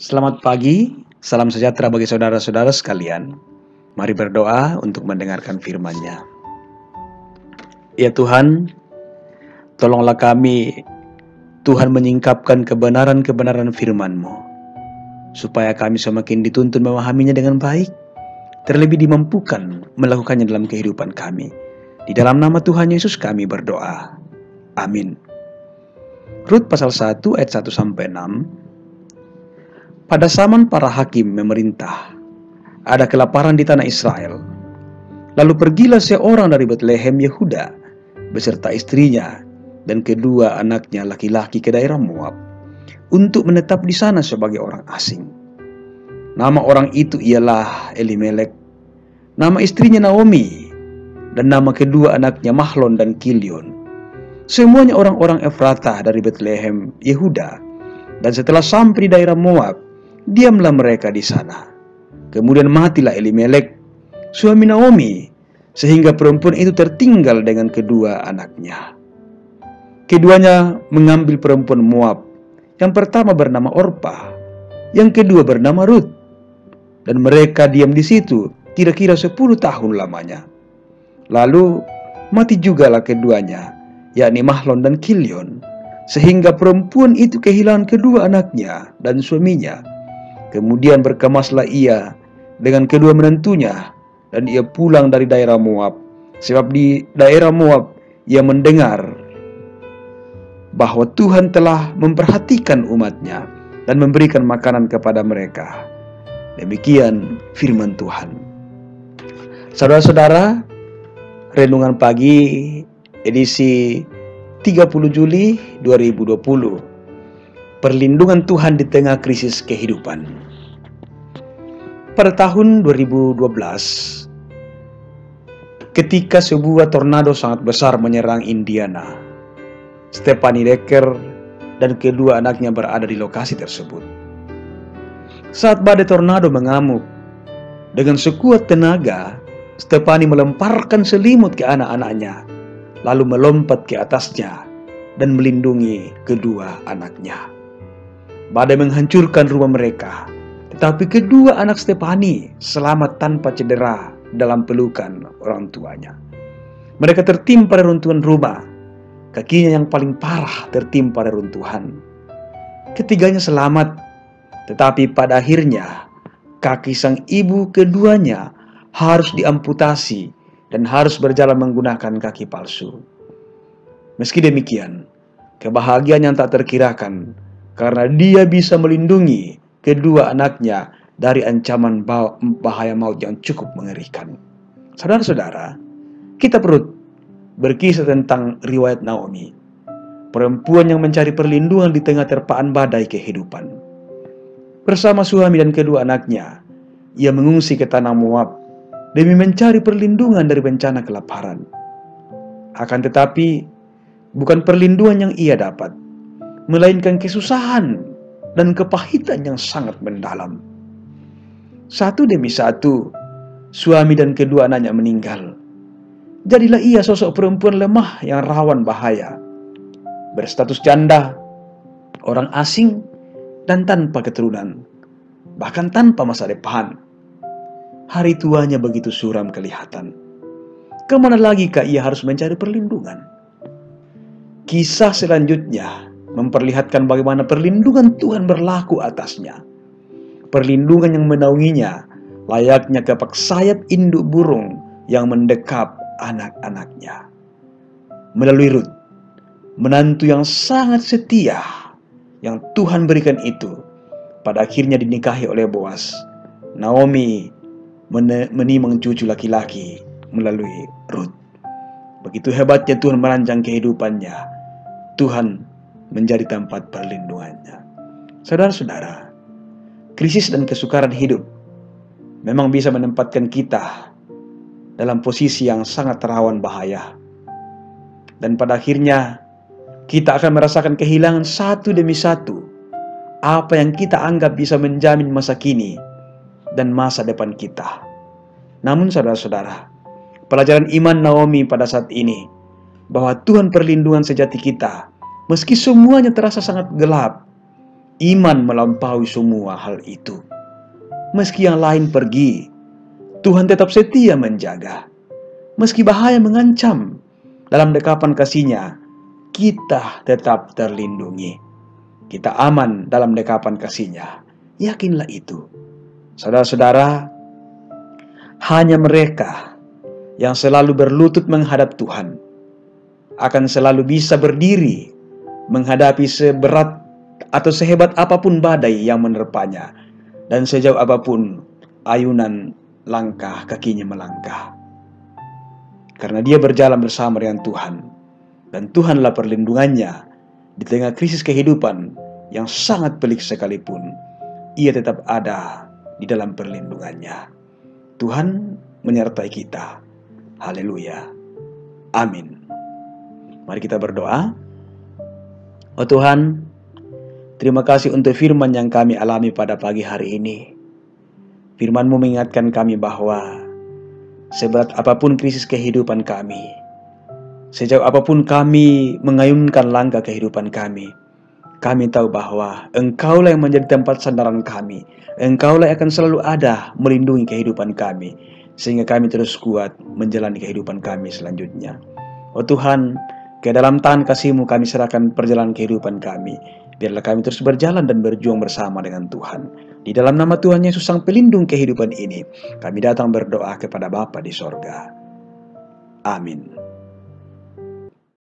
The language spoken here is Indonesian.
Selamat pagi, salam sejahtera bagi saudara-saudara sekalian. Mari berdoa untuk mendengarkan firman-Nya. Ya Tuhan, tolonglah kami, Tuhan, menyingkapkan kebenaran-kebenaran firman-Mu, supaya kami semakin dituntun memahaminya dengan baik, terlebih dimampukan melakukannya dalam kehidupan kami. Di dalam nama Tuhan Yesus kami berdoa. Amin. Rut pasal 1 ayat 1-6. Pada zaman para hakim memerintah, ada kelaparan di tanah Israel. Lalu pergilah seorang dari Betlehem Yehuda beserta istrinya dan kedua anaknya laki-laki ke daerah Moab untuk menetap di sana sebagai orang asing. Nama orang itu ialah Elimelek, nama istrinya Naomi, dan nama kedua anaknya Mahlon dan Kilion. Semuanya orang-orang Efratah dari Betlehem Yehuda. Dan setelah sampai di daerah Moab, diamlah mereka di sana. Kemudian matilah Elimelek, suami Naomi, sehingga perempuan itu tertinggal dengan kedua anaknya. Keduanya mengambil perempuan Moab. Yang pertama bernama Orpa, yang kedua bernama Rut. Dan mereka diam di situ kira-kira 10 tahun lamanya. Lalu mati jugalah keduanya, yakni Mahlon dan Kilion, sehingga perempuan itu kehilangan kedua anaknya dan suaminya. Kemudian berkemaslah ia dengan kedua menantunya, dan ia pulang dari daerah Moab, sebab di daerah Moab ia mendengar bahwa Tuhan telah memperhatikan umatnya dan memberikan makanan kepada mereka. Demikian firman Tuhan. Saudara-saudara, renungan pagi edisi 30 Juli 2020. Perlindungan Tuhan di tengah krisis kehidupan. Pada tahun 2012, ketika sebuah tornado sangat besar menyerang Indiana, Stephanie Decker dan kedua anaknya berada di lokasi tersebut. Saat badai tornado mengamuk, dengan sekuat tenaga, Stephanie melemparkan selimut ke anak-anaknya, lalu melompat ke atasnya dan melindungi kedua anaknya. Badai menghancurkan rumah mereka, tetapi kedua anak Stephanie selamat tanpa cedera dalam pelukan orang tuanya. Mereka tertimpa reruntuhan rumah, kakinya yang paling parah tertimpa reruntuhan. Ketiganya selamat, tetapi pada akhirnya kaki sang ibu keduanya harus diamputasi dan harus berjalan menggunakan kaki palsu. Meski demikian, kebahagiaan yang tak terkirakan karena dia bisa melindungi kedua anaknya dari ancaman bahaya maut yang cukup mengerikan. Saudara-saudara, kita perlu berkisah tentang riwayat Naomi, perempuan yang mencari perlindungan di tengah terpaan badai kehidupan. Bersama suami dan kedua anaknya, ia mengungsi ke tanah Moab demi mencari perlindungan dari bencana kelaparan. Akan tetapi, bukan perlindungan yang ia dapat, melainkan kesusahan dan kepahitan yang sangat mendalam. Satu demi satu, suami dan kedua anaknya meninggal. Jadilah ia sosok perempuan lemah yang rawan bahaya, berstatus janda, orang asing, dan tanpa keturunan, bahkan tanpa masa depan. Hari tuanya begitu suram kelihatan. Kemana lagi kah ia harus mencari perlindungan? Kisah selanjutnya memperlihatkan bagaimana perlindungan Tuhan berlaku atasnya. Perlindungan yang menaunginya layaknya kepak sayap induk burung yang mendekap anak-anaknya. Melalui Rut, menantu yang sangat setia yang Tuhan berikan itu, pada akhirnya dinikahi oleh Boas. Naomi menimang cucu laki-laki melalui Rut. Begitu hebatnya Tuhan merancang kehidupannya. Tuhan menjadi tempat perlindungannya. Saudara-saudara, krisis dan kesukaran hidup memang bisa menempatkan kita dalam posisi yang sangat rawan bahaya. Dan pada akhirnya kita akan merasakan kehilangan satu demi satu apa yang kita anggap bisa menjamin masa kini dan masa depan kita. Namun saudara-saudara, pelajaran iman Naomi pada saat ini, bahwa Tuhan perlindungan sejati kita, meski semuanya terasa sangat gelap, iman melampaui semua hal itu. Meski yang lain pergi, Tuhan tetap setia menjaga. Meski bahaya mengancam, dalam dekapan kasih-Nya, kita tetap terlindungi. Kita aman dalam dekapan kasih-Nya. Yakinlah itu. Saudara-saudara, hanya mereka yang selalu berlutut menghadap Tuhan akan selalu bisa berdiri menghadapi seberat atau sehebat apapun badai yang menerpanya, dan sejauh apapun ayunan langkah kakinya melangkah. Karena dia berjalan bersama dengan Tuhan, dan Tuhanlah perlindungannya di tengah krisis kehidupan yang sangat pelik sekalipun. Ia tetap ada di dalam perlindungannya. Tuhan menyertai kita. Haleluya. Amin. Mari kita berdoa. Oh Tuhan, terima kasih untuk firman yang kami alami pada pagi hari ini. Firman-Mu mengingatkan kami bahwa seberat apapun krisis kehidupan kami, sejauh apapun kami mengayunkan langkah kehidupan kami tahu bahwa Engkaulah yang menjadi tempat sandaran kami. Engkaulah yang akan selalu ada melindungi kehidupan kami, sehingga kami terus kuat menjalani kehidupan kami selanjutnya. Oh Tuhan, ke dalam tangan kasih-Mu kami serahkan perjalanan kehidupan kami. Biarlah kami terus berjalan dan berjuang bersama dengan Tuhan. Di dalam nama Tuhan Yesus Sang Pelindung kehidupan ini, kami datang berdoa kepada Bapa di sorga. Amin.